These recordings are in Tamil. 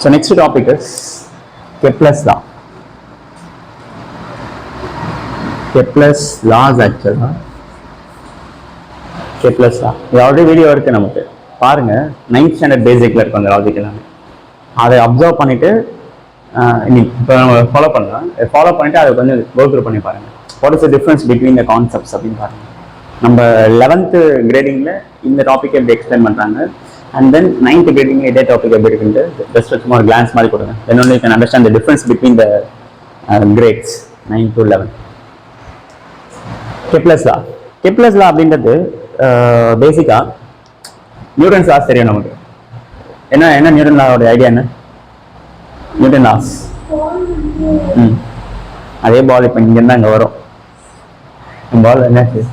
So next topic is Kepler's law. Kepler's laws actually. Kepler's law. இது ஆல்ரெடி வீடியோ இருக்கு நமக்கு பாருங்க 9th ஸ்டாண்டர்ட் பேசிக்ல இருக்கும் அந்த லாஜிக் எல்லாம் அதை அப்சர்வ் பண்ணிட்டு இப்போ நம்ம ஃபாலோ பண்ணலாம் ஃபாலோ பண்ணிட்டு அதை கொஞ்சம் கோ த்ரூ பண்ணி பாருங்க what is the difference between the concepts அப்படின்னு பாருங்க நம்ம 11th கிரேடிங்ல இந்த டாபிக் எப்படி எக்ஸ்பிளைன் பண்றாங்க and then 9th grading இதே டாபிக் எப்படி இருக்குன்னு ஜஸ்ட் சும்மா ஒரு glance மாதிரி கொடுங்க then only you can understand the difference between the grades 9 to 11. Kepler's law அப்படின்றது பேசிக்கா நியூட்டன்ஸ் லாஸ் தெரியும் நமக்கு என்ன நியூட்டன் லாவோட ஐடியா என்ன நியூட்டன் லாஸ் அதே பால் இப்போ இங்கேருந்து அங்கே வரும் பால் என்னாச்சு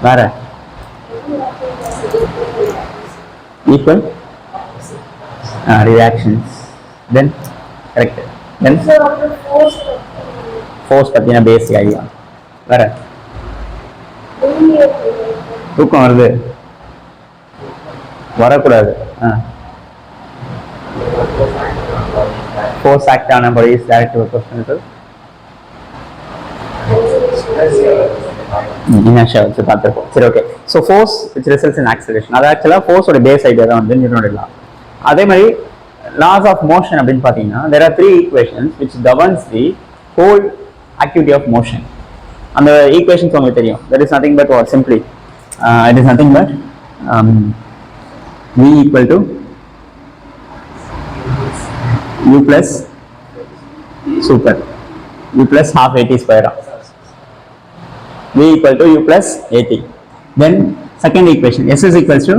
வேற ஈக்குவல் ரியாக்ஷன்ஸ் தென் கரெக்ட் தென் ஃபோர்ஸ் பற்றின பேசிக் ஐடியா வேற தூக்கம் வருது வரக்கூடாது ஃபோர்ஸ் ஆக்ட் ஆன படி டைரக்ட் கொஸ்டின் inertia வச்சு பார்த்துருப்போம் சரி okay so force which results in acceleration அது ஆக்சுவலாக ஃபோர்ஸோட பேஸ் ஐடியா தான் வந்து நியூட்டனோட லா அதே மாதிரி லாஸ் ஆஃப் மோஷன் அப்படின்னு பார்த்தீங்கன்னா there are 3 equations which governs the whole activity of motion அந்த ஈக்குவேஷன்ஸ் உங்களுக்கு தெரியும் that is nothing but what simply it is nothing but v equal to u plus super u plus half at square v equal to u plus at then second equation s is equals to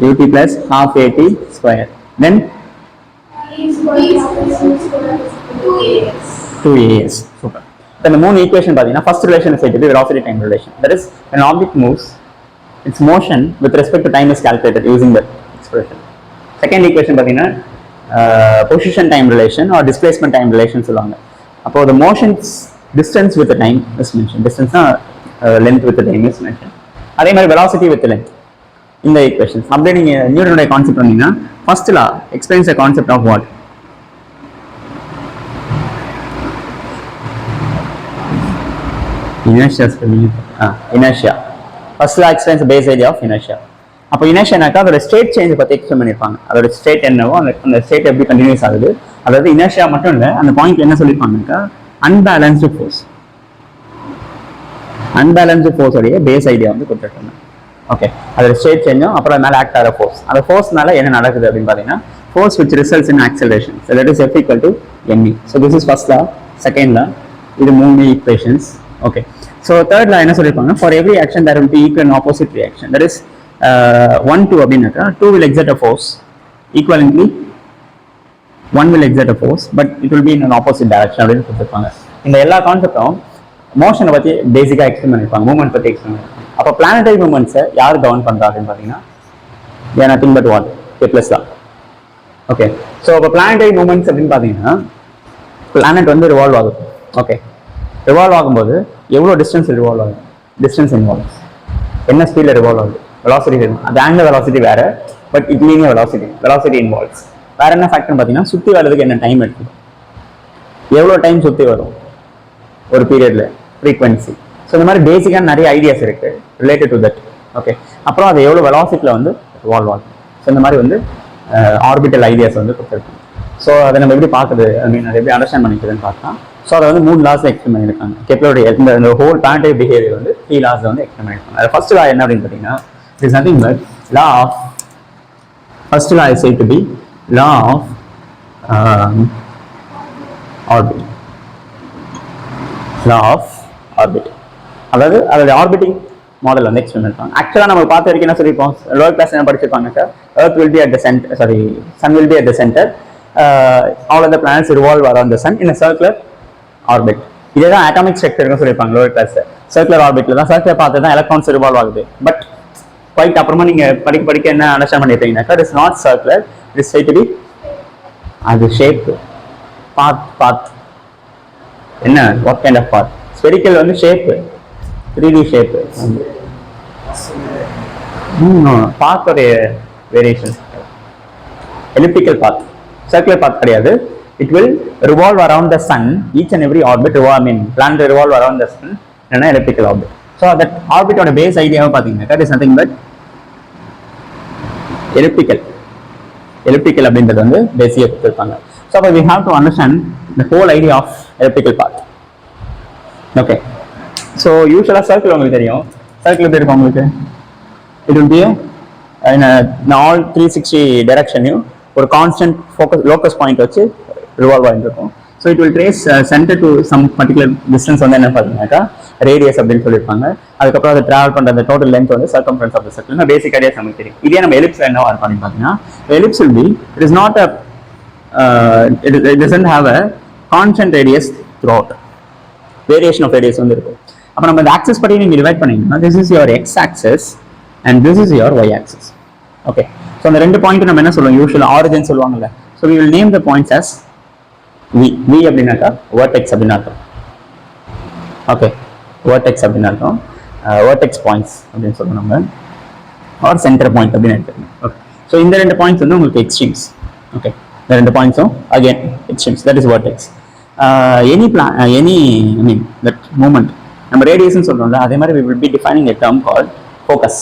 ut plus half at square then 2as super then the moon equation பாத்தீங்கன்னா first relation is said to be velocity time relation that is when an object moves its motion with respect to time is calculated using that expression second equation பாத்தீங்கன்னா position time relation or displacement time relation சொல்லுவாங்க அப்போ the motion's distance with the time is mentioned distance length with the time is mentioned அதே மாதிரி velocity with the length இந்த equations அப்படியே நீங்க நியூட்டனோட கான்செப்ட் வந்தீங்கன்னா first law explains the concept of what inertia first law explains the base idea of inertia அப்போ இனர்ஷியானாக்கா அதோட ஸ்டேட் சேஞ்ச் பற்றி எக்ஸ்பிளைன் பண்ணியிருப்பாங்க அதோட ஸ்டேட் என்னவோ அந்த ஸ்டேட் எப்படி கண்டினியூஸ் ஆகுது அதாவது இனர்ஷியா மட்டும் இல்லை அந்த பாயிண்ட் என்ன சொல்லியிருப்பாங்கக்கா அன்பேலன்ஸ்டு ஃபோர்ஸோடைய பேஸ் ஐடியா வந்து கொடுத்துருக்காங்க ஓகே அதோட ஸ்டேட் சேஞ்சும் அப்புறம் மேலே ஆக்ட் ஆகிற ஃபோர்ஸ் அந்த ஃபோர்ஸ்னால என்ன நடக்குது அப்படின்னு பார்த்தீங்கன்னா force which results in acceleration so that is F equal to ME so this is first law second law இது 3 equations okay so third law என்ன சொல்லியிருப்பாங்க for every action there will be equal and opposite reaction that is 1 2 அப்படின்னாக்கா 2 will exert a force equivalently 1 will exert a force but it will be in an opposite direction அப்படின்னு கொடுத்துருப்பாங்க இந்த எல்லா கான்செப்டும் மோஷனை பற்றி பேசிக்காக எக்ஸ்பிளைன் பண்ணியிருப்பாங்க மூவ்மெண்ட் பற்றி எக்ஸ்பிளைன் பண்ணியிருப்பாங்க அப்போ பிளானட்டரி மூவ்மெண்ட்ஸை யார் கவர்ன் பண்ணுறா அப்படின்னு பார்த்தீங்கன்னா ஏ நத்திங் பட் வாட் கெப்லர் தான் ஓகே ஸோ அப்போ பிளானட்டரி மூவ்மெண்ட்ஸ் அப்படின்னு பார்த்தீங்கன்னா பிளானட் வந்து ரிவால்வ் ஆகுது ஓகே ரிவால்வ் ஆகும்போது எவ்வளோ டிஸ்டன்ஸ் ரிவால்வ் ஆகும் டிஸ்டன்ஸ் இன்வால்வ்ஸ் என்ன ஸ்பீடில் ரிவால்வ் ஆகுது வெலாசிட்டி அது ஆங்குலர் வெலாசிட்டி வேற but it linear velocity involves வேற என்ன ஃபேக்டர்னு பார்த்தீங்கன்னா சுற்றி வர்றதுக்கு என்ன டைம் எடுக்கும் எவ்வளோ டைம் சுற்றி வரும் ஒரு பீரியட்ல ஃப்ரீக்வன்சி ஸோ இந்த மாதிரி பேசிக்கான நிறைய ஐடியாஸ் இருக்கு ரிலேட்டட் டு தட் ஓகே அப்புறம் அது எவ்வளோ வெலாசிட்டியில் வந்து ரிவால்வ் ஆகும் ஸோ இந்த மாதிரி வந்து ஆர்பிட்டல் ஐடியாஸ் வந்து கொடுத்துருக்காங்க ஸோ அதை நம்ம எப்படி பார்க்குது அப்படின்னு அதை எப்படி அண்டர்ஸ்டாண்ட் பண்ணிக்கிறதுன்னு பார்த்தா ஸோ அதை வந்து 3 லாஸ் எக்ஸ்பிளைன் பண்ணியிருக்காங்க கெப்லருடைய இந்த ஹோல் பிளானட்டரி பிஹேவியர் வந்து 3 லாஸ் வந்து எக்ஸ்பிளைன் பண்ணியிருக்காங்க அது ஃபர்ஸ்ட் லா என்ன அப்படின்னு பார்த்தீங்கன்னா it is nothing but law of first law is said to be law of orbit law of orbit அதாவது அதோட ஆர்பிட்டிங் மாடல் வந்து எக்ஸ்பிளைன் பண்ணிருப்பாங்க ஆக்சுவலாக நம்ம பார்த்த வரைக்கும் என்ன சொல்லியிருப்போம் லோவர் கிளாஸ் என்ன படிச்சிருப்பாங்க earth will be at the centre sorry sun will be at the centre all of the planets revolve around the sun in a circular orbit இதே தான் அட்டாமிக் ஸ்ட்ரக்சர்னு சொல்லியிருப்பாங்க லோவர் கிளாஸ் சர்க்குலர் ஆர்பிட்ல தான் சர்க்குலர் பார்த்து தான் எலக்ட்ரான்ஸ் ரிவால்வ் ஆகுது பட் குவைட் அப்புறமா நீங்க படிக்க என்ன அண்டர்ஸ்டாண்ட் பண்ணிட்டீங்கன்னாக்கா it is not circular it is said to be அது ஷேப் பாத் என்ன what kind of path spherical வந்து shape 3D shape. Path or variation. Elliptical path. Circular path கிடையாது. It will revolve around the sun. Each and every orbit planet revolve around the sun in an elliptical orbit. So that orbit on a base idea that is nothing but elliptical. Elliptical அப்படின்றது வந்து பேசிக்கா கொடுத்திருப்பாங்க. So we have to understand the whole idea of elliptical path. Okay. So usually circle உங்களுக்கு தெரியும். Circle எப்படி இருக்கும் உங்களுக்கு? It will be in all 360 direction ஒரு constant focus locus point வச்சு revolve ஆகிருக்கும். So it will trace center to some particular distance வந்து என்ன பார்த்தீங்கன்னாக்கா radius அப்படின்னு சொல்லியிருப்பாங்க. அதுக்கப்புறம் அதை travel பண்ணுற அந்த total length வந்து circumference of the circle. Basic idea நமக்கு தெரியும். இதே நம்ம ellipse என்னவா இருக்கும் அப்படின்னு பார்த்தீங்கன்னா ellipse will be it is not a it doesn't have a constant radius throughout. Variation of radius வந்து இருக்கும். அப்போ நம்ம இந்த axis படி நீங்க டிவைட் பண்ணீங்கன்னா this is your x axis and this is your y axis. Okay. So அந்த ரெண்டு பாயிண்ட் நம்ம என்ன சொல்லுவோம் யூசுவலா ஆரிஜின் சொல்லுவாங்கல்ல. So we will name the points as v அப்படினாக்கா vertex அப்படினா அர்த்தம். Okay. Vertex அப்படினா அர்த்தம். Vertex points அப்படினு சொல்றோம் நம்ம. or center point அப்படினு எடுத்துக்கணும். Okay. So இந்த ரெண்டு பாயிண்ட்ஸ் வந்து உங்களுக்கு extremes. Okay. இந்த ரெண்டு பாயிண்ட்ஸும் again extremes, that is vertex. Any I mean that moment நம்ம ரேடியஸ்னு சொல்றோம்ல அதே மாதிரி we will be defining a term called focus.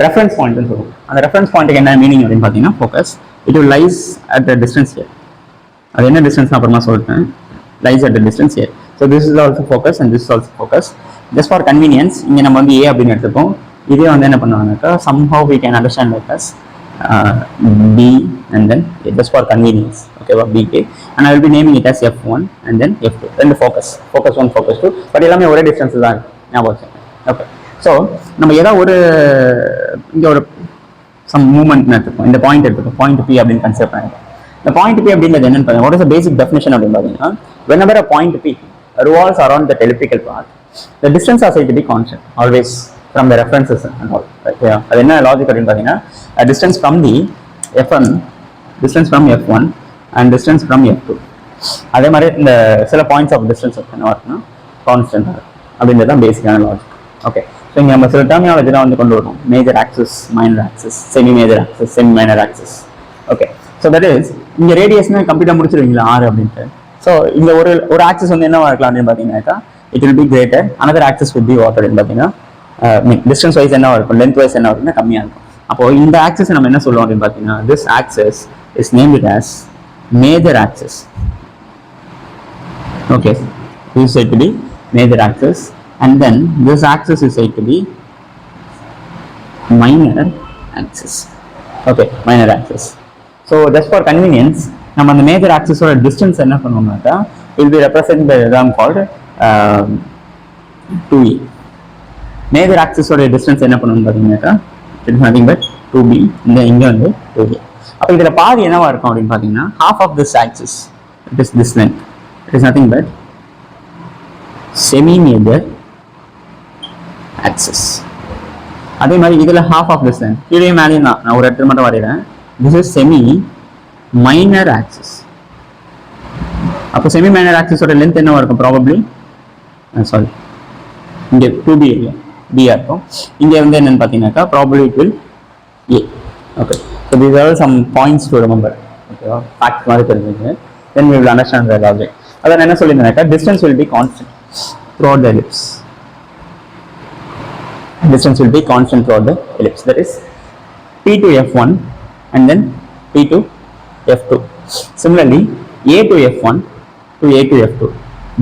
Reference point னு சொல்றோம். அந்த reference point என்ன மீனிங் அப்படினு பாத்தீங்கன்னா focus it will lies at the distance here. அது என்ன டிஸ்டன்ஸ் நான் அப்புறமா சொல்றேன். lies at the distance here. So this is also focus and this is also focus. Just for convenience இங்க நம்ம வந்து a அப்படினு எடுத்துப்போம். இதே வந்து என்ன பண்ணுவாங்கனா somehow we can understand like as b and then a, just for convenience. Okay, bk and I will be naming it as f1 and then f2. Then the focus 1 focus 2 but எல்லாமே ஒரே டிஸ்டன்ஸ் தான் ஞாபகம் வச்சுக்கோங்க. Okay. So நம்ம ஏதாவது ஒரு இங்க ஒரு some movement எடுத்துப்போம். இந்த பாயிண்ட் எடுத்துப்போம். பாயிண்ட் p அப்படினு கன்சிடர் பண்ணுங்க. The point p அப்படிங்கிறது என்னன்னு பாருங்க. What is the basic definition அப்படின்னு பாத்தீங்கன்னா whenever a point p revolves around the elliptical path the distance are said to be constant always from the references and all. Right? Yeah. அது என்ன லாஜிக் அப்படின்னு பாத்தீங்கன்னா distance from the f1 distance from f1 and distance from f2 அதே மாதிரி இந்த சில பாயிண்ட்ஸ் ஆஃப் டிஸ்டன்ஸ் என்னவா இருக்குன்னா கான்ஸ்டன்ட் அப்படிங்கிறது தான் பேசிக்கான லாஜிக். ஓகே. ஸோ இங்கே நம்ம சில டெர்மினாலஜி தான் வந்து கொண்டு வரோம். Major axis, minor axis, semi major axis, semi minor axis. Okay. So that is இங்கே ரேடியஸ்னா கம்ப்ளீட்டாக முடிச்சிருவீங்களா 6 அப்படின்ட்டு. ஸோ இந்த ஒரு ஆக்சிஸ் வந்து என்னவா இருக்கலாம் அப்படின்னு பார்த்தீங்கன்னாக்கா it will B greater, another axis will be what அப்படின்னு பார்த்தீங்கன்னா டிஸ்டன்ஸ் வைஸ் என்னவா இருக்கும், லென்த் வைஸ் என்ன இருக்குன்னா கம்மியாக இருக்கும். அப்போ இந்த ஆக்சிஸ் நம்ம என்ன சொல்லுவோம் அப்படின்னு பார்த்தீங்கன்னா this axis is named as major axis. Okay, this is said to be major axis and then this axis is said to be minor axis. Okay, minor axis. So just for convenience நம்ம அந்த major axis ஓட distance என்ன பண்ணுவோம்னாக்கா will be represented by a term called 2a. major axis ஓட distance என்ன பண்ணுவோம் பாத்தீங்கன்னாக்கா it is nothing but 2b. இங்க வந்து 2a. அப்ப இதுல பாதி என்னவா இருக்கும் அப்படின்னு பாத்தீங்கன்னா half of this axis, it is this length, it is nothing but semi major axis. அதே மாதிரி இதுல half of this length கீழே மேலே நான் ஒரு இடத்துல மட்டும் வரையறேன். this is semi minor axis. அப்ப semi minor axis ஓட length என்னவா இருக்கும் probably sorry இங்க 2b ஏரியா b இருக்கும். இங்க வந்து என்னன்னு பாத்தீங்கன்னாக்கா probably it will a. Okay, so these are some points to remember. Okay, facts மாதிரி தெரிஞ்சுங்க. Then we will understand the logic. அதான் என்ன சொல்லியிருந்தேனாக்கா distance will be constant throughout the ellipse. Distance will be constant throughout the ellipse. That is p to f1 and then p to f2. Similarly, a to f1 to a to f2,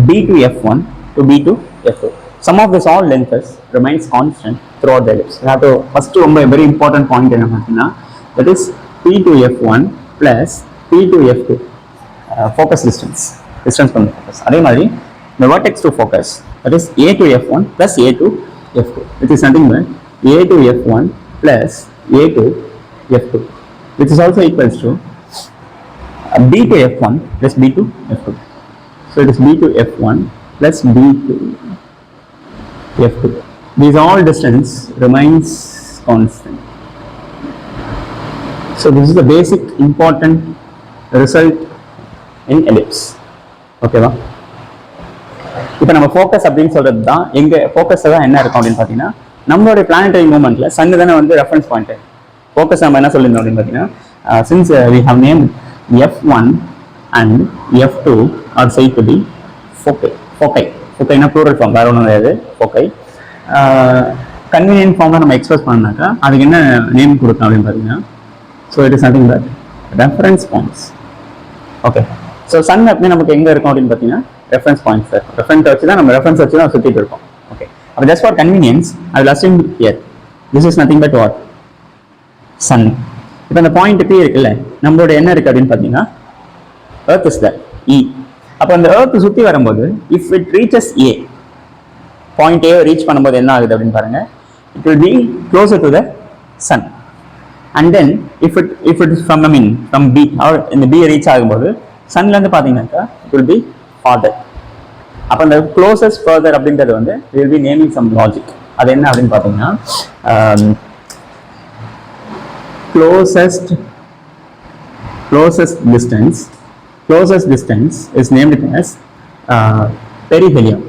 b to f1 to b to f2. Some of this all lengths remains constant throughout the ellipse. You have to first a very important point என்ன பார்த்தீங்கன்னா that is p to f1 plus p to f2 focus distance from the focus. அதே மாதிரி the vertex to focus that is a to f1 plus a to f2, which is nothing but a to f1 plus a to f2, which is also equals to b to f1 plus b to f2. So it is b to f1 plus b to f2. These all distance remains constant. So this is the basic important result in ellipse. Okay, இப்போ நம்ம ஃபோக்கஸ் அப்படின்னு சொல்றது தான் எங்க ஃபோக்கஸ் தான் என்ன இருக்கும் அப்படின்னு பார்த்தீங்கன்னா நம்மளுடைய பிளானட்டரி மூவ்மெண்ட்ல சன் தானே வந்து ரெஃபரன்ஸ் பாயிண்ட். ஃபோக்கஸ் நம்ம என்ன சொல்லியிருந்தோம் அப்படின்னு பார்த்தீங்கன்னா since we have name F1 and F2 are said to be foci. ஃபோக்கைனா ப்ளூரல் ஃபார்ம், வேற ஒன்றும் கிடையாது. ஃபோக்கை கன்வீனியன்ட் ஃபார்ம்ல நம்ம எக்ஸ்பிரஸ் பண்ணாக்கா அதுக்கு என்ன நேம் கொடுக்கணும் அப்படின்னு பார்த்தீங்கன்னா so it is nothing but reference points. Okay, so sun அப்படின்னு நமக்கு எங்கே இருக்கும் அப்படின்னு பார்த்தீங்கன்னா ரெஃபரன்ஸ் பாயிண்ட்ஸ். ரெஃபரன்ஸ் வச்சு தான் நம்ம ரெஃபரன்ஸ் வச்சு தான் சுற்றிட்டு இருக்கோம். ஓகே, அப்போ just for convenience I will assume here this is nothing but what sun. இப்போ அந்த பாயிண்ட் P இருக்குல்ல, நம்மளோட என்ன இருக்கு அப்படின்னு பார்த்தீங்கன்னா எர்த் இஸ் தட் E. அப்போ அந்த எர்த் சுற்றி வரும்போது if it reaches A, point A reach பண்ணும்போது என்ன ஆகுது அப்படின்னு பாருங்க, it will be closer to the sun. And then if it is from from B or இந்த B ரீச் ஆகும்போது சன்ல இருந்து பார்த்தீங்கன்னாக்கா இட் வில் பி ஃபார்தர். அப்போ அந்த க்ளோசஸ்ட் ஃபர்தர் அப்படின்றது வந்து will be naming some logic. அது என்ன அப்படின்னு பார்த்தீங்கன்னா closest distance is named as perihelion.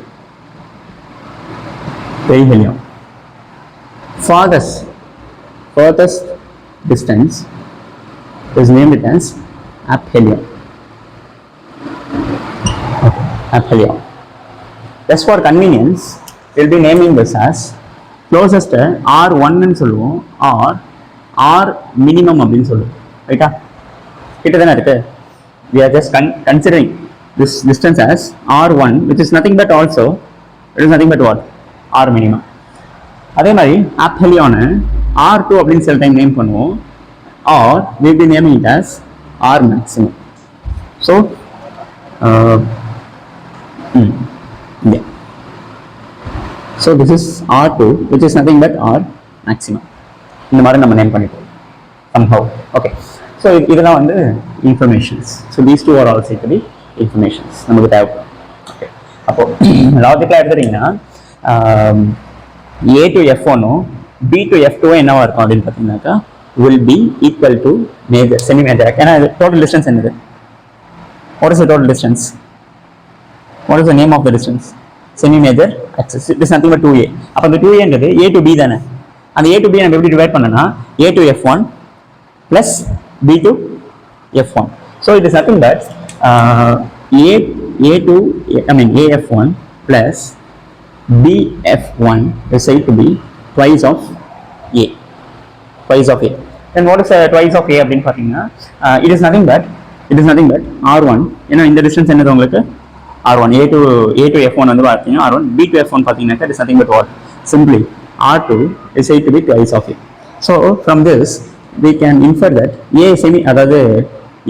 Farthest distance is named as aphelion. Okay, aphelion. Just for convenience we'll be naming this as closest R1 ன்னு சொல்லுவோம் or R minimum அப்படின்னு சொல்லுவோம். ரைட்டா, கிட்ட தானே இருக்கு. We are just considering this distance as R1, which is nothing but also it is nothing but what R minimum. அதே மாதிரி aphelion R2 அப்படின்னு சில டைம் நேம் பண்ணுவோம் or we will be naming it as R maximum. So yeah, so this is R2 which is nothing but R maximum. இந்த மாதிரி நம்ம நேம் பண்ணிப்போம் somehow. Okay, so இதெல்லாம் வந்து informations. So these two are also to be informations நமக்கு தேவைப்படும். ஓகே, அப்போ லாஜிக்கலாக எடுத்துட்டீங்கன்னா A to F1 B to F2 என்னவா இருக்கும் அப்படின்னு பார்த்தீங்கன்னாக்கா will be equal to major semi major. ஏன்னா டோட்டல் டிஸ்டன்ஸ் என்னது? What is the total distance? What is the name of the distance? Semi major axis. It is nothing but 2A. அப்போ அந்த 2A என்றது A to B தானே. அந்த A to B நம்ம எப்படி டிவைட் பண்ணனா A to F1 plus B to F1. So it is nothing but AF1 plus BF1 is said to be twice of A. Then what is twice of A அப்படின்னு பார்த்தீங்கன்னா it is nothing but R1. ஏன்னா இந்த டிஸ்டன்ஸ் என்னது உங்களுக்கு R1. A to F1 வந்து பார்த்தீங்கன்னா R1. B to F1 பார்த்தீங்கன்னாக்கா it is nothing but what simply R2 is said to be twice of A. So from this we can infer that A semi அதாவது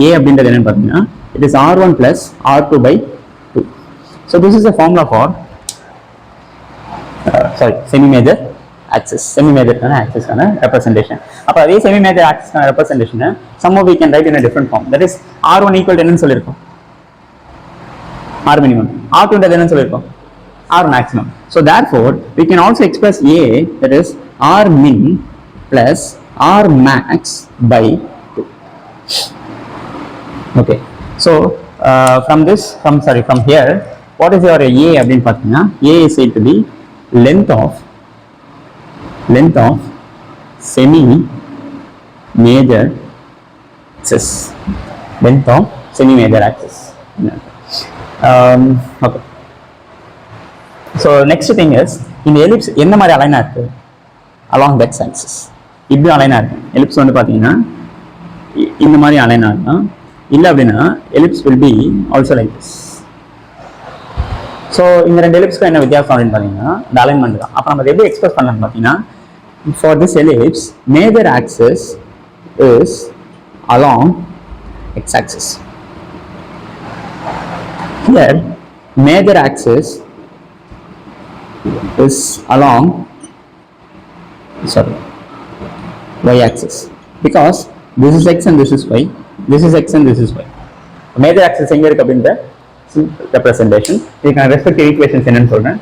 A அப்படின்றது என்னன்னு பார்த்தீங்கன்னா it is R1 plus R2 by 2. So this is the formula for semi major axis. Semi major axis representation. அப்போ அதே semi major axis representation somehow we can write in a different form. That is R1 equal to என்னன்னு சொல்லியிருக்கோம் R minimum. R2 ன்றது என்னன்னு சொல்லியிருக்கோம் R maximum. So therefore we can also express A, that is R min plus R max by 2. Okay, so from here what is your A அப்படின்னு பார்த்தீங்கன்னா A is said to be length of semi major axis. Okay, so next thing is இந்த எலிப்ஸ் என்ன மாதிரி அலைனா இருக்கு along that axis. இப்படி அலைனா இருக்கு எலிப்ஸ் வந்து பார்த்தீங்கன்னா இந்த மாதிரி அலைனா இருக்கும். இல்லை அப்படின்னா ellipse will be also like this. So இந்த ரெண்டு எலிப்ஸ்க்கும் என்ன வித்தியாசம் அப்படின்னு பார்த்தீங்கன்னா இந்த அலைன்மெண்ட் தான். அப்போ நம்ம எப்படி எக்ஸ்பிரஸ் பண்ணலாம்னு பார்த்தீங்கன்னா for this ellipse major axis is along x-axis. Here major axis is along y-axis because this is x and this is y. Major axis எங்க இருக்கு அப்படின்ற representation. இதுக்கான ரெஸ்பெக்டிவ் ஈக்குவேஷன்ஸ் என்னன்னு சொல்றேன்.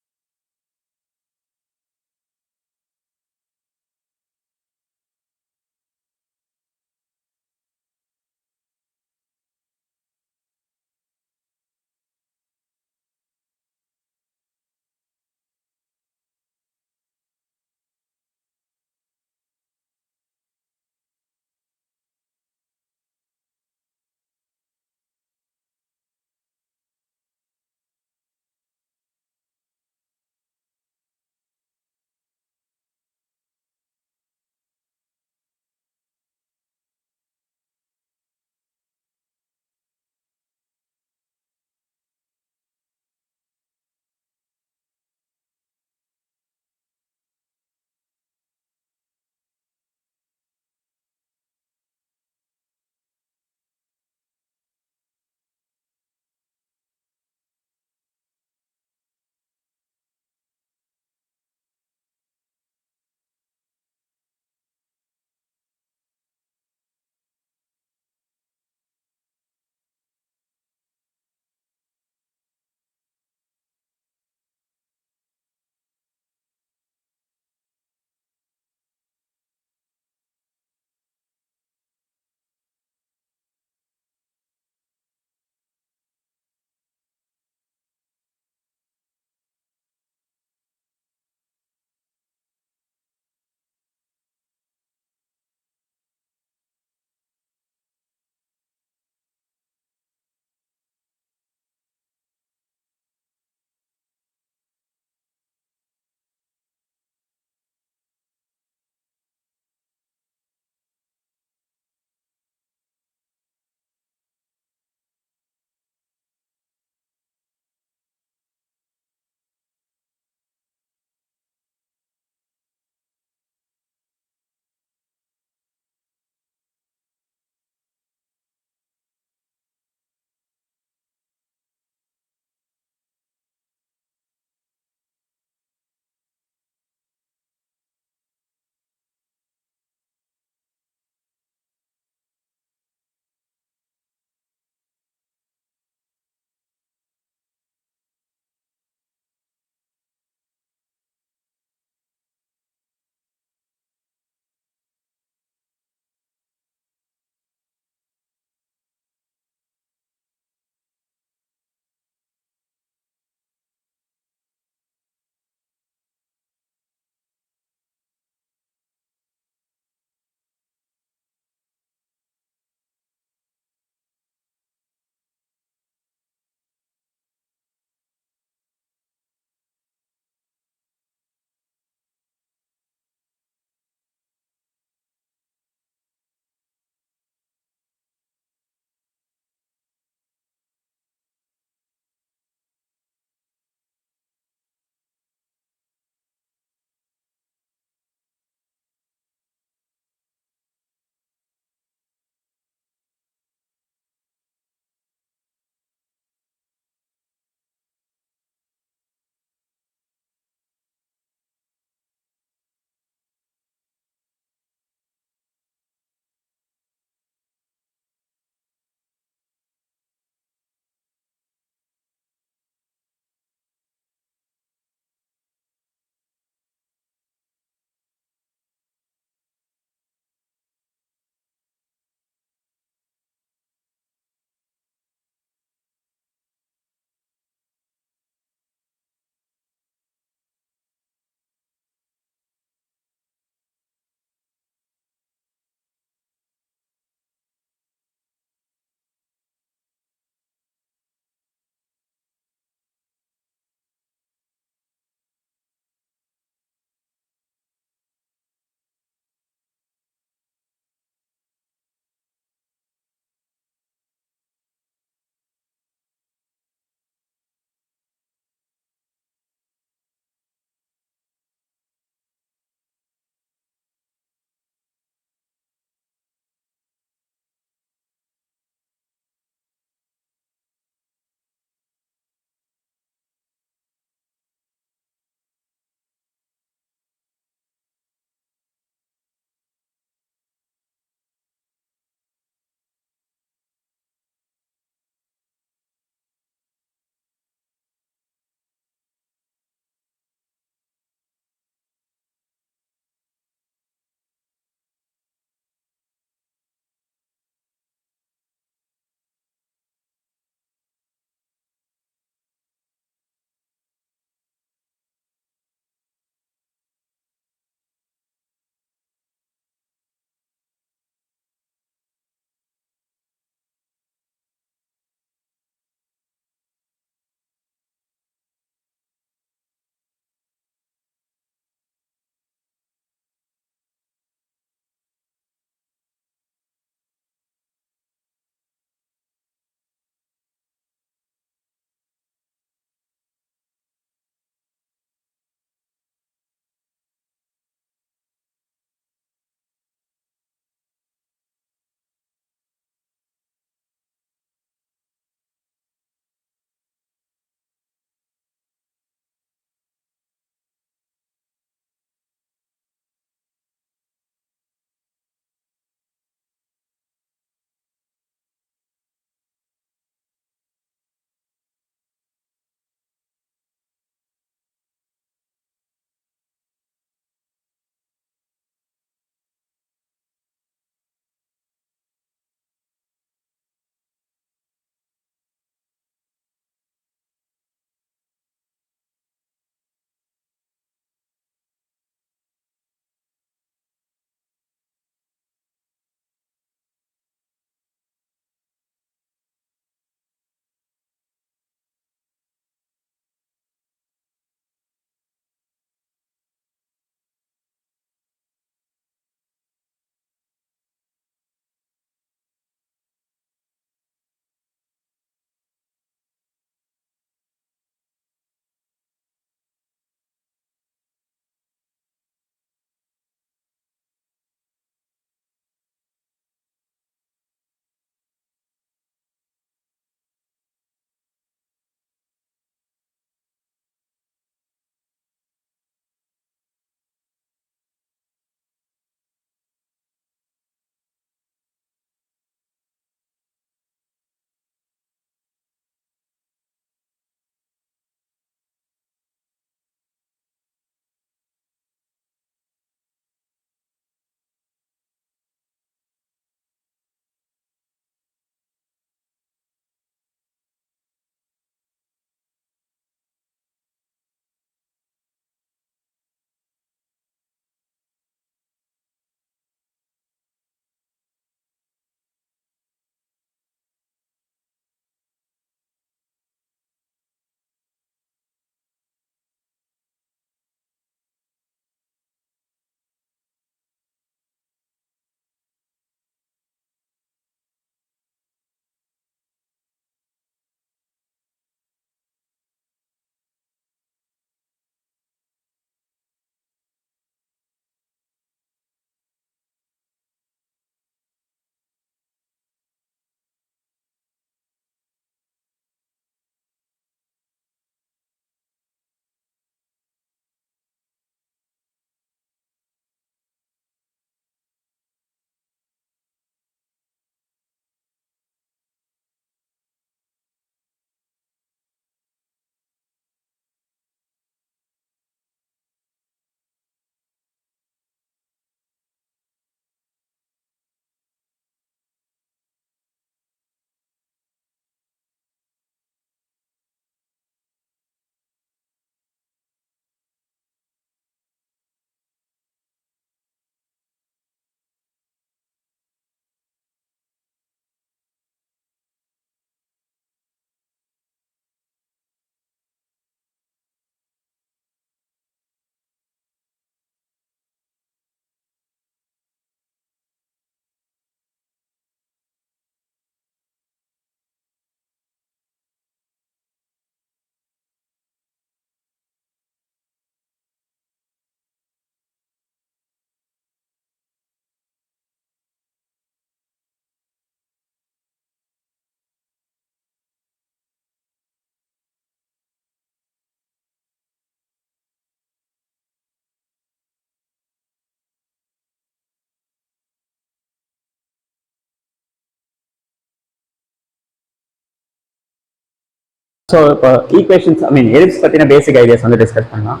ஸோ இப்போ ஈக்குவேஷன்ஸ் எலிப்ஸ் பற்றின பேசிக் ஐடியாஸ் வந்து டிஸ்கஸ் பண்ணலாம்.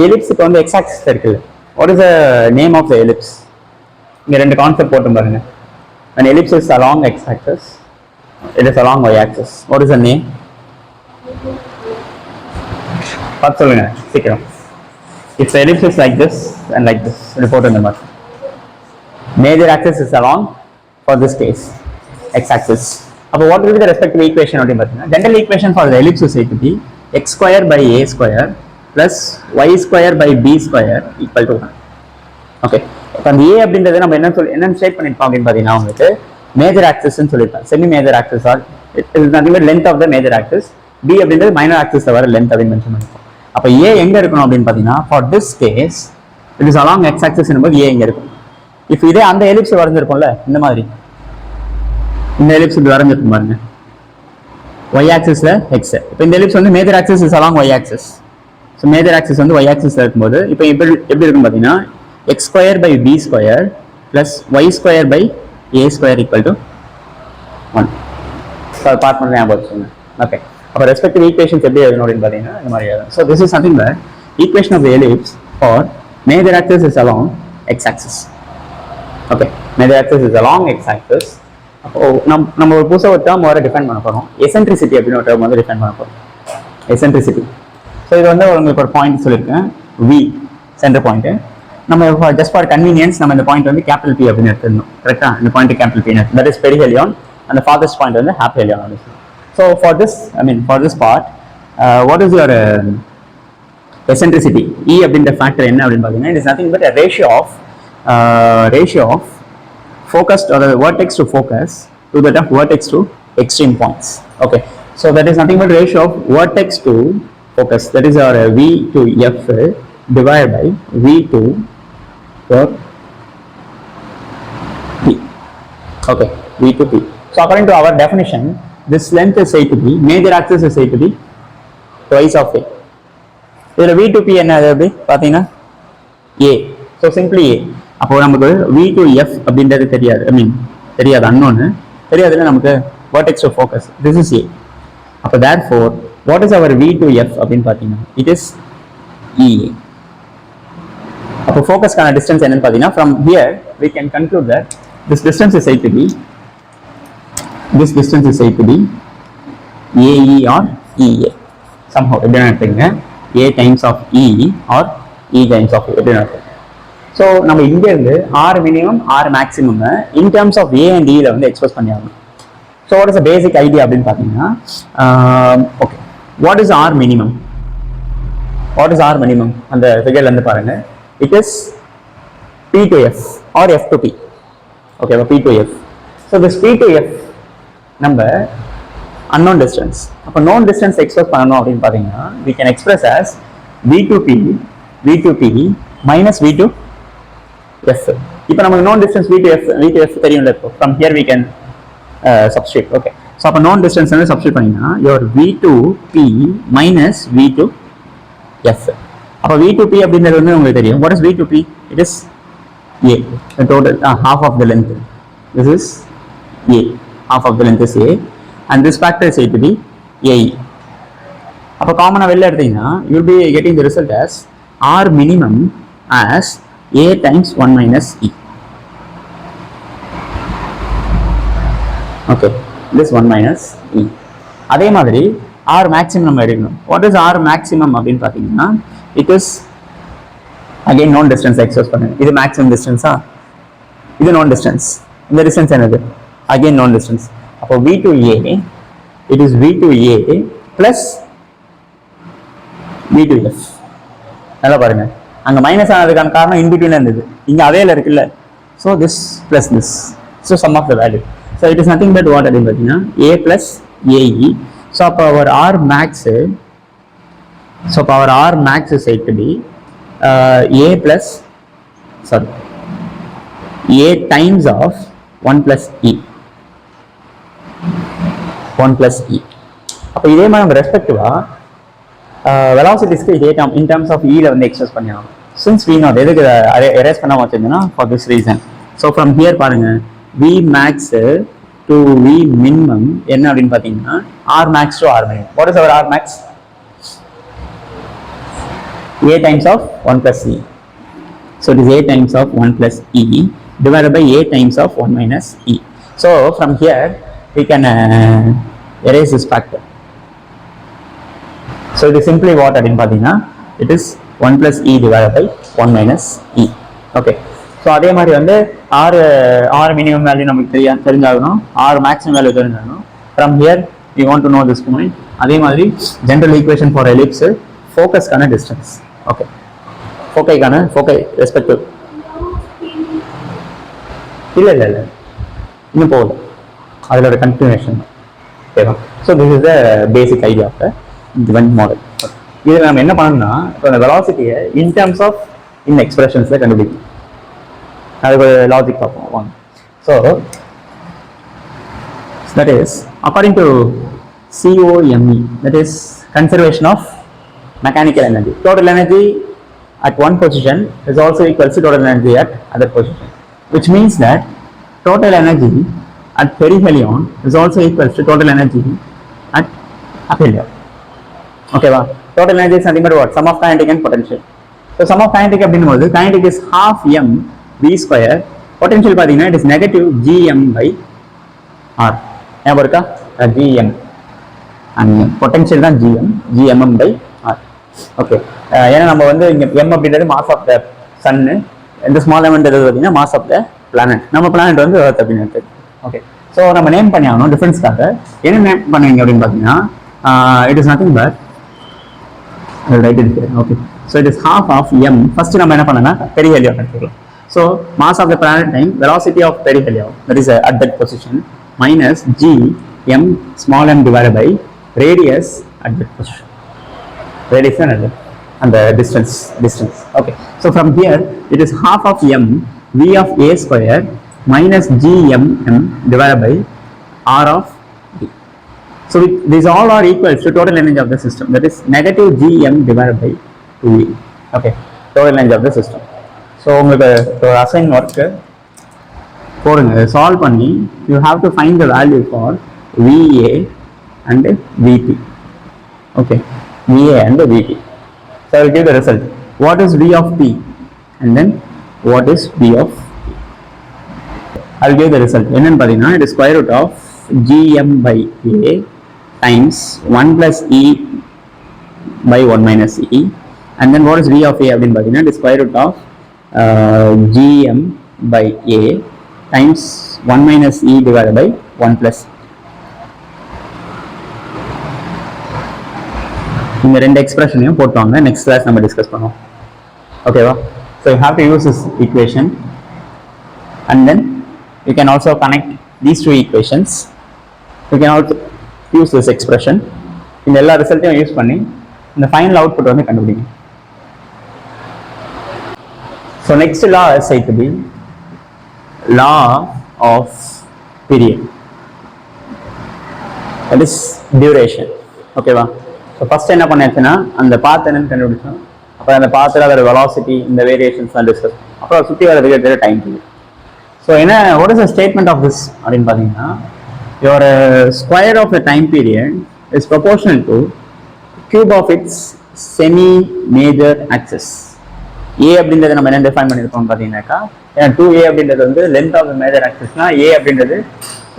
எலிப்ஸுக்கு வந்து எக்ஸ் ஆக்சிஸ் இருக்குல்ல, what is the name of the ellipse? இங்கே ரெண்டு கான்செப்ட் போட்டு பாருங்க. An ellipse is along x axis, it is along y axis. What is the name? பார்த்து சொல்லுங்க சீக்கிரம். If the ellipse is like this and like this, report in the mark. Major axis is along, for this case, x axis. அப்போ what will be the respective equation அப்படின்னு பார்த்தீங்கன்னா, general equation for the ellipse is said to be x square by a square plus y square by b square equal to 1. Okay, இப்போ அந்த a அப்படின்றது நம்ம என்ன ஸ்டேட் பண்ணிருப்போம் அப்படின்னு பார்த்தீங்கன்னா, உங்களுக்கு மேஜர் ஆக்சிஸ்ன்னு சொல்லியிருப்பேன். Semi major axis or it is nothing but length of the major axis. b அப்படின்றது மைனர் ஆக்சிஸ்ல வர லென்த் அப்படின்னு மென்ஷன் பண்ணிருப்போம். அப்போ a எங்க இருக்கணும் அப்படின்னு பார்த்தீங்கன்னா, for this case it is along x axis என்பது a எங்க இருக்கும். இப்போ இதே அந்த எலிப்ஸ் வரைஞ்சிருப்போம்ல, இந்த மாதிரி இந்த எலிப்ஸ் இப்படி வரைஞ்சிருக்கும் பாருங்க, y ஆக்சிஸ்ல x. இப்போ இந்த எலிப்ஸ் வந்து major axis is along y axis. So major axis வந்து y ஆக்சிஸ்ல இருக்கும்போது இப்போ எப்படி இருக்கும் பார்த்தீங்கன்னா, x square by b square plus y square by a square equal to 1. So அது பார்ட் பண்ண ஞாபகம் வச்சுக்கோங்க. ஓகே, அப்போ ரெஸ்பெக்டிவ் ஈக்குவேஷன்ஸ் எப்படி எழுதணும் அப்படின்னு பார்த்தீங்கன்னா இந்த மாதிரி எழுதணும். So this is something that equation of the ellipse for major axis is along x axis. Okay, major axis is along x axis. அப்போ நம்ம ஒரு புதுசாக ஒரு டேர்ம் வர டிஃபைன் பண்ண போகிறோம். எசென்ட்ரிசிட்டி அப்படின்னு ஒரு டேர்ம் வந்து டிஃபைன் பண்ண போகிறோம். எசென்ட்ரிசிட்டி. ஸோ இது வந்து உங்களுக்கு ஒரு பாயிண்ட் சொல்லியிருக்கேன், v சென்டர் பாயிண்ட். நம்ம ஜஸ்ட் ஃபார் கன்வீனியன்ஸ் நம்ம இந்த பாயிண்ட் வந்து கேபிட்டல் பி அப்படின்னு எடுத்துருந்தோம். கரெக்டா, இந்த point capital P, that is perihelion. அந்த ஃபார்தஸ்ட் பாயிண்ட் வந்து aphelion. So for this part what is your eccentricity? E அப்படின்ற ஃபேக்டர் என்ன அப்படின்னு பார்த்தீங்கன்னா, it is nothing but ratio of focused or vertex to focus to that of vertex to extreme points. Okay, so that is nothing but ratio of vertex to focus, that is our v to f divided by v to p. Okay, v to p. So according to our definition, this length is said to be, major axis is said to be twice of a. இதுல v to p என்ன அது பாத்தீங்கன்னா a. So simply a. அப்போ நமக்கு v to f அப்படின்றது தெரியாது, தெரியாது, அன்னோன்னு தெரியாதுல நமக்கு vertex to focus, this is a. அப்போ therefore what is our v to f அப்படின்னு பார்த்தீங்கன்னா, it is e. அப்போ ஃபோக்கஸ்க்கான டிஸ்டன்ஸ் என்னன்னு பார்த்தீங்கன்னா, from here we can conclude that this distance is said to be ae or ea somehow. எப்படின்னு எடுத்துக்கங்க, a times of e or e times of e எப்படின்னு எடுத்துக்கங்க. ஸோ நம்ம இங்கேருந்து R minimum R maximum in terms of A and இல வந்து எக்ஸ்பிரஸ் பண்ணி ஆகணும். So what is basic idea அப்படின்னு பார்த்தீங்கன்னா, okay, what is R minimum? அந்த ஃபிகர்ல இருந்து பாருங்க, it is P to F or F to P. ஓகேவா, P to F. So this P to F நம்ம அன்னோன் டிஸ்டன்ஸ். அப்போ நோன் டிஸ்டன்ஸ் எக்ஸ்பிரஸ் பண்ணணும் அப்படின்னு பார்த்தீங்கன்னா, we can express as V to P minus we to f. இப்போ நமக்கு known distance v to f தெரியும்ல. இப்போ from here we can substitute. Okay, so அப்ப known distance வந்து substitute பண்ணீங்கன்னா your v to p minus v to f. அப்ப v to p அப்படிங்கிறது வந்து உங்களுக்கு தெரியும். What is v to p? It is a, the total half of the length. This is a, half of the length is a, and this factor is said to be ae. அப்ப காமனா வெளில எடுத்தீங்கன்னா you will be getting the result as r minimum as a times 1 minus e. Okay, this 1 minus e. அதே மாதிரி r maximum நம்ம எடுக்கணும். What is r maximum அப்படின்னு பார்த்தீங்கன்னா, it is again known distance express பண்ணுங்க. இது maximum distance-ஆ, இது known distance. இந்த distance என்னது? again known distance. அப்போ v to a, it is v to a plus v to f. நல்லா பாருங்க, அங்க மைனஸ் ஆனதுக்கான காரணம் இன் பிட்வீன்ல இருந்தது, இங்க அவேல இருக்குல்ல. So this plus this, so sum of the value. So it is nothing but what அப்படின்னு பார்த்தீங்கன்னா ஏ பிளஸ் ஏஇ. ஸோ அப்போ our R max, is said to be A plus A times of 1 plus E. அப்போ இதே மாதிரி நம்ம ரெஸ்பெக்டிவா வெலாசிட்டிஸ்க்கு இதே இன் டர்ம்ஸ் ஆஃப் இல வந்து எக்ஸ்பிரஸ் பண்ணி ஆகும். சின்ஸ் வி நோ எதுக்கு எரேஸ் பண்ணாம வச்சிருந்தோம்னா for this reason. So from here பாருங்க, we max to V minimum என்ன அப்படின்னு பார்த்தீங்கன்னா R max to R minimum. What is our R max? A times of 1 plus E. So it is A times of 1 plus E divided by A times of 1 minus E. So from here we can erase this factor. So it is simply what அப்படின்னு பார்த்தீங்கன்னா it is 1 plus E divided by 1 minus E. Okay. So அதே மாதிரி வந்து R minimum value நமக்கு தெரிஞ்சாகணும், R maximum value தெரிஞ்சாகணும். From here we want to know this point. அதே மாதிரி general equation for ellipse, focus கான distance. Okay. Foci respective. இல்ல இன்னும் போகல, அதோட continuation. Okay. So this is the basic idea of the given model. இதில் நம்ம என்ன பண்ணணும்னா இப்போ அந்த வெலாசிட்டியை in terms of in expressionsல கண்டுபிடிக்கணும். அதுக்கு ஒரு லாஜிக் பார்ப்போம் வாங்க. So that is according to COME, that is conservation of mechanical energy. Total energy at one position is also equal to total energy at other position, which means that total energy at perihelion is also equal to total energy at aphelion. Okay va? Total energy is nothing but what? Sum of kinetic and potential. So sum of kinetic அப்படிங்கும்போது kinetic is half m v square, potential பார்த்தீங்கன்னா it is negative gm by r. ஞாபகம் இருக்கா? gm and potential தான் gmm by r. ஓகே, ஏன்னா நம்ம வந்து இங்கே m அப்படின்றது மாஸ் ஆஃப் த சன்னு, இந்த ஸ்மால் எம்ன்றது பார்த்தீங்கன்னா மாஸ் ஆஃப் த பிளானட். நம்ம பிளானட் வந்து எர்த் அப்படின்னு இருக்குது. ஓகே, ஸோ நம்ம நேம் பண்ணி ஆகணும் டிஃபரன்ஸ்க்காக. என்ன நேம் பண்ணுவீங்க அப்படின்னு பார்த்தீங்கன்னா it is nothing but write it here. Okay, so it is half of m. First நம்ம என்ன பண்ணனா பெரிஹெலியம் எடுத்துக்கலாம். So mass of the planet time, velocity of perihelion, that is at that position, minus g m small m divided by radius at that position. Radius and the distance. Okay, so from here it is half of m v of a square minus g m m divided by r of d. So these all are equal to total energy of the system, that is negative g m divided by 2v. Okay, total energy of the system. So உங்களுக்கு ஒரு அசைன் ஒர்க்கு போடுங்க, சால்வ் பண்ணி you have to find the value for VA and VB. Okay, VA and VB. So I will give the result. What is V of B and then what is V of B. I will give the result. என்னன்னு பார்த்தீங்கன்னா it is square root of gm by a times 1 plus e by 1 minus e, and then what is v of a அப்படின்னு பார்த்தீங்கன்னா it is square root of gm by a times 1 minus e divided by 1 plus. இந்த ரெண்டு எக்ஸ்பிரஷனையும் போட்டுவாங்க, நெக்ஸ்ட் கிளாஸ் நம்ம டிஸ்கஸ் பண்ணுவோம். ஓகேவா? So you have to use this equation and then you can also connect these two equations. You can also use this expression. இந்த எல்லா ரிசல்ட்டையும் யூஸ் பண்ணி இந்த ஃபைனல் அவுட்புட் வந்து கண்டுபிடிங்க. So next law is said to be law of period, that is duration. Okay va? So first என்ன பண்ணாச்சுன்னா அந்த பாத் என்னன்னு கண்டுபிடிச்சோம், அப்புறம் அந்த பாத்தில் அதோட வெலாசிட்டி, இந்த வேரியேஷன்ஸ்லாம் டிஸ்கஸ், அப்புறம் சுற்றி வர இருக்கிற டைம் பீரியட். ஸோ என்ன, what is the statement of this அப்படின்னு பார்த்தீங்கன்னா, your square of the time period is proportional to cube of its semi major axis. A அப்படின்றத நம்ம என்ன டிஃபைன் பண்ணியிருக்கோம் பார்த்தீங்கன்னாக்கா, ஏன்னா 2a அப்படின்றது வந்து லென்த் ஆஃப் த மேஜர் ஆக்சிஸ்னா a அப்படின்றது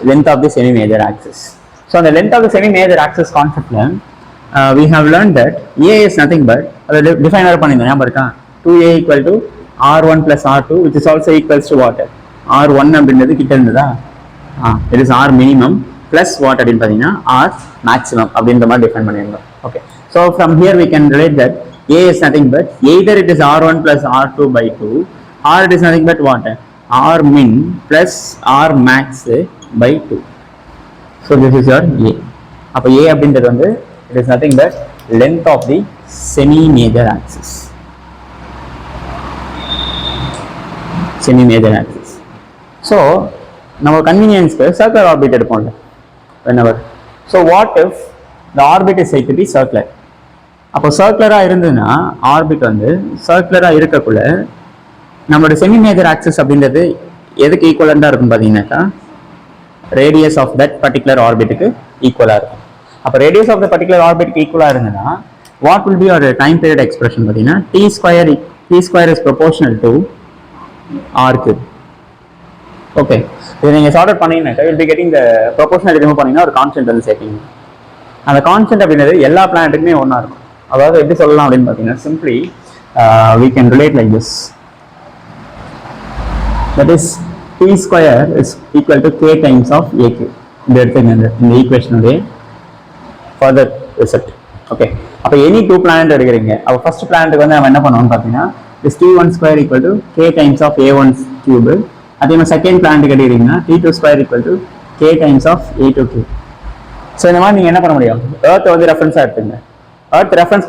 length of the semi major axis. So அந்த length of the semi major axis கான்செப்ட்ல we have learned that a is nothing but, அதை டிஃபைன் வேறு பண்ணியிருந்தோம் ஞாபகம் இருக்கா, 2a equal to r1 plus r2 which is also equals to what, r1 அப்படின்றது கிட்ட இருந்ததா, it is r minimum plus what அப்படின்னு பார்த்தீங்கன்னா r maximum அப்படின்ற மாதிரி டிஃபைன் பண்ணியிருந்தோம். Okay, so from here we can relate that a is nothing but either it is r1 plus r2 by 2 or it is nothing but what, r min plus r max by 2. So this is your a. அப்போ a அப்படின்றது வந்து it is nothing but length of the semi major axis. Semi major axis. So நம்ம கன்வீனியன்ஸ்க்கு சர்க்குலர் ஆர்பிட் எடுப்போம்ல whenever. So what if the orbit is said to be circular? அப்போ சர்க்குலராக இருந்ததுன்னா ஆர்பிட் வந்து சர்க்குலராக இருக்கக்குள்ள நம்மளோட செமி மேஜர் ஆக்சிஸ் அப்படின்றது எதுக்கு ஈக்குவலண்டாக இருக்கும் பார்த்தீங்கன்னாக்கா, ரேடியஸ் ஆஃப் தட் பர்டிகுலர் ஆர்பிட்டுக்கு ஈக்குவலாக இருக்கும். அப்போ ரேடியஸ் ஆஃப் த பர்டிகுலர் ஆர்பிட்டுக்கு ஈக்குவலாக இருந்ததுன்னா வாட் வில் பி ஒரு டைம் பீரியட் எக்ஸ்பிரஷன் பார்த்தீங்கன்னா T square is proportional to R cube. Okay, இது நீங்கள் சார்ட் அவுட் பண்ணீங்கன்னா will be getting the proportional remove பண்ணீங்கன்னா ஒரு கான்ஸ்டன்ட் வந்து சேர்ப்பீங்க. அந்த கான்ஸ்டன்ட் அப்படின்றது எல்லா பிளானட்டுக்குமே ஒன்றா இருக்கும். அதாவது எப்படி சொல்லலாம் அப்படின்னு பார்த்தீங்கன்னா simply we can relate like this, that is t square is equal to k times of ak. இந்த எடுத்துங்க இந்த ஈக்குவேஷனுடைய ஃபர்தர் ரிசல்ட். ஓகே, அப்போ எனி டூ பிளானட் எடுக்கிறீங்க. அப்போ ஃபர்ஸ்ட் பிளானட்டுக்கு வந்து நம்ம என்ன பண்ணுவோம்னு பார்த்தீங்கன்னா this t1 square equal to k times of a1 cube. அதே மாதிரி செகண்ட் பிளானட்டுக்கு எடுக்கிறீங்கன்னா t2 square equal to k times of a2 cube. So இந்த மாதிரி நீங்கள் என்ன பண்ண முடியும், எர்த் வந்து ரெஃபரன்ஸாக எடுத்துங்க. எர்த் ரெஃபரன்ஸ்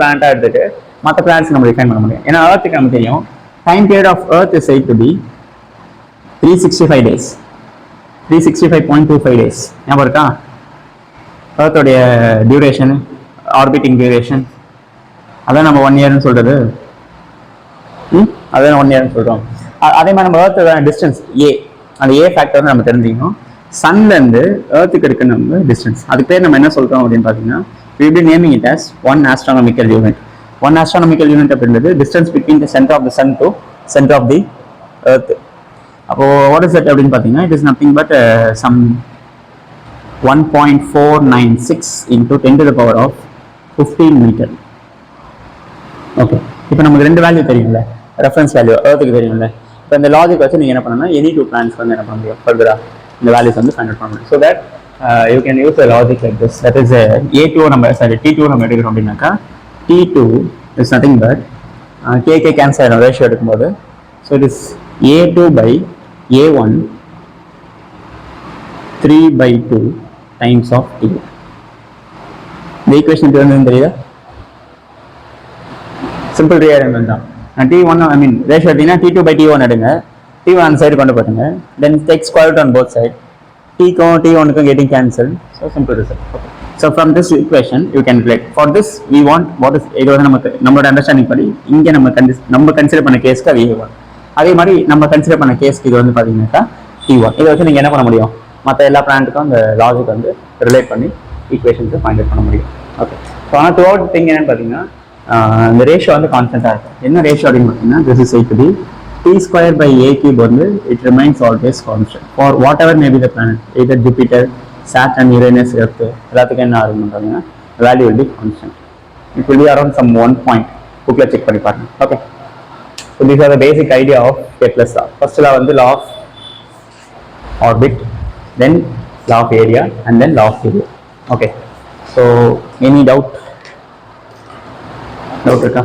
பிளானட்டாக எடுத்துட்டு மற்ற பிளானட்ஸ் நம்ம டிஃபைன் பண்ண முடியும். ஏன்னா எர்த்துக்கு நமக்கு தெரியும் time period of earth is said to be 365 days, 365.25 days. ஞாபகம் இருக்கா? எர்த்தோடைய டியூரேஷன், ஆர்பிட்டிங் டியூரேஷன், அதான் நம்ம 1 இயர்னு சொல்றது. அதான் 1 இயர்னு சொல்றோம். அதே மாதிரி நம்ம எர்த்தோட டிஸ்டன்ஸ் ஏ, அந்த ஏ ஃபேக்டர் நம்ம தெரிஞ்சுக்கணும். சன்லேருந்து எர்த்துக்கு இருக்க நம்ம டிஸ்டன்ஸ், அதுக்கு பேர் நம்ம என்ன சொல்றோம் அப்படின்னு பார்த்தீங்கன்னா we will be naming it as 1 astronomical unit. 1 astronomical unit அப்படின்றது distance between the center of the sun to center of the earth. அப்போ what is that அப்படின்னு பார்த்தீங்கன்னா it is nothing but some 1.496 into 10 to the power of 15 meter. Okay, இப்போ நமக்கு ரெண்டு வேல்யூ தெரியும்ல, ரெஃபரன்ஸ் வேல்யூ எர்த்துக்கு தெரியும்ல. இப்போ இந்த லாஜிக் வச்சு நீங்கள் என்ன பண்ணணும்னா எனி டூ பிளான்ஸ் வந்து என்ன பண்ண முடியும், ஃபர்தராக இந்த வேல்யூஸ் வந்து ஃபைண்ட் அவுட் பண்ண முடியும். So that you can use a logic like this, that is a2 நம்ம t2 நம்ம எடுக்கிறோம் அப்படின்னாக்கா t2 is nothing but k cancel ஆகிடும் ரேஷியோ எடுக்கும்போது. So it is a2 by a1 3/2 times of t. இந்த ஈக்குவேஷன் வந்து தெரியுதா? சிம்பிள் ரீஅரேஞ்ச்மென்ட் தான். t1 ஐ மீன் ரேஷியோ எடுத்தீங்கன்னா t2 by t1 எடுங்க, t1 அந்த சைடு கொண்டு போட்டுங்க, then take square root on both side. t1 getting cancelled, so simple result. Okay. So from this equation you can relate. For this we want what is இது வந்து நம்மளோட அண்டர்ஸ்டாண்டிங் படி இங்கே நம்ம கன்சிடர் பண்ண கேஸ்க்கு அது a1, அதே மாதிரி நம்ம கன்சிடர் பண்ண கேஸ்க்கு இது வந்து பார்த்தீங்கன்னாக்கா t1. இதை வச்சு நீங்கள் என்ன பண்ண முடியும், மற்ற எல்லா பிளானட்டுக்கும் அந்த லாஜிக் வந்து ரிலேட் பண்ணி ஈக்குவேஷன்ஸை ஃபைண்ட் அவுட் பண்ண முடியும். ஓகே, ஸோ ஆனால் த்ரூ அவுட் திங் என்னன்னு பார்த்தீங்கன்னா இந்த ரேஷியோ வந்து கான்ஸ்டன்ட்டாக இருக்கும். என்ன ரேஷியோ அப்படின்னு பார்த்தீங்கன்னா this is equal to t square by a cube வந்து it remains always constant for whatever may be the planet, either Jupiter, Saturn, Uranus, Earth. எல்லாத்துக்கும் என்ன ஆகும்னு பார்த்தீங்கன்னா value will be constant. It will be around some 1 point. booklet check பண்ணி பாருங்க. Okay, so these are the basic idea of Kepler's law. First law வந்து law of orbit, then law of area, and then law of period. Okay, so any doubt இருக்கா?